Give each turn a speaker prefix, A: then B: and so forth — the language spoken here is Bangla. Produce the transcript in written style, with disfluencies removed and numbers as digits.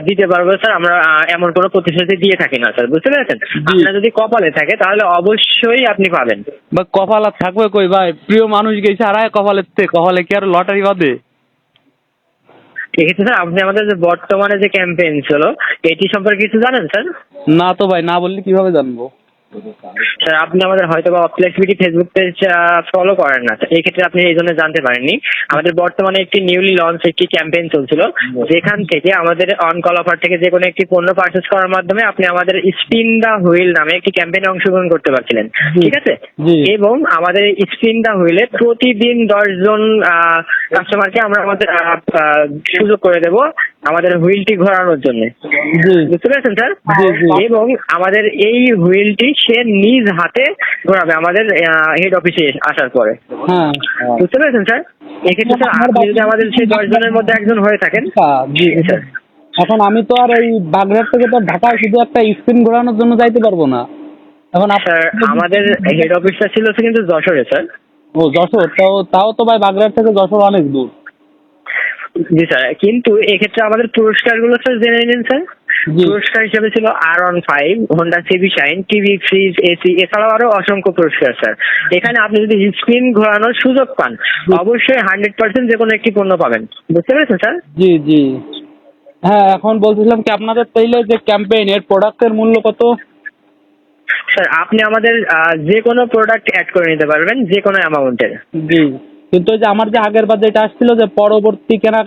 A: দিতে পারবো স্যার। আমরা এমন কোনো প্রতিশ্রুতি দিয়ে থাকি না স্যার, বুঝতে পেরেছেন? আপনার যদি কপালে থাকে তাহলে অবশ্যই আপনি পাবেন।
B: বা কপাল আর থাকবে কই ভাই, প্রিয় মানুষ গেছে হারায় কপালে কি আর লটারি বাঁধে?
A: এক্ষেত্রে স্যার আপনি আমাদের যে বর্তমানে যে ক্যাম্পেইন ছিল এটি সম্পর্কে কিছু জানেন স্যার?
B: না তো ভাই, না বললে কিভাবে জানবো?
A: স্যার আপনি আমাদের হয়তো বা অফ্লেক্সিবিটি ফেসবুক পেজ ফলো করেন না, এই ক্ষেত্রে আপনি এই জন্য জানতে পারেননি। আমাদের বর্তমানে একটি নিউলি লঞ্চ একটি ক্যাম্পেইন চলছিল, যেখান থেকে আমাদের অন কল অফার থেকে যে কোনো একটি পণ্য পারচেজ করার মাধ্যমে আপনি আমাদের স্পিন দা হুইল নামে একটি ক্যাম্পেইনে অংশগ্রহণ করতে পারছিলেন, ঠিক আছে? এবং আমাদের স্পিন দা হুইলে প্রতিদিন 10 জন কাস্টমারকে আমরা আমাদের সুযোগ করে দেব আমাদের হুইলটি ঘোরানোর জন্য, বুঝতে পেরেছেন স্যার? এবং আমাদের এই হুইলটি সে নিজ হাতে ঘোরাবে আমাদের হেড অফিসে আসার পরে,
B: হ্যাঁ,
A: বুঝতে পেরেছেন স্যার? এক্ষেত্রে স্যার আপনি যদি আমাদের সেই 10 জনের মধ্যে একজন হয়ে থাকেন।
B: জি
A: স্যার
B: এখন আমি তো আর এই বাগড়াট থেকে তো ঢাকায় শুধু একটা স্পিন ঘোরানোর জন্য যাইতে পারবো না। এখন
A: স্যার আমাদের হেড অফিসটা ছিল কিন্তু যশোরে স্যার।
B: ও যশোর, তাও তো ভাই বাগড়াট থেকে যশোর অনেক দূর।
A: জি স্যার, কিন্তু এক্ষেত্রে আমাদের পুরস্কারগুলো স্যার জেনে নিন স্যার। পুরস্কার হিসেবে ছিল R15, Honda CB Shine, TV, fridge, AC, এছাড়াও আরো অসংখ্য পুরস্কার স্যার। এখানে আপনি যদি স্ক্রিন ঘোরানোর সুযোগ পান অবশ্যই 100% যে কোনো একটি পণ্য পাবেন, বুঝতে পেরেছেন স্যার?
B: জি। হ্যাঁ, এখন বলছিলাম কি আপনাদের তাইলে যে ক্যাম্পেইন এর প্রোডাক্টের মূল্য কত?
A: স্যার আপনি আমাদের যে কোনো প্রোডাক্ট অ্যাড করে নিতে পারবেন যে কোনো অ্যামাউন্টের।
B: জি, কিন্তু ওই যে আমার যে আগের বার যেটা আসছিল যে পরবর্তী কেনাকাটা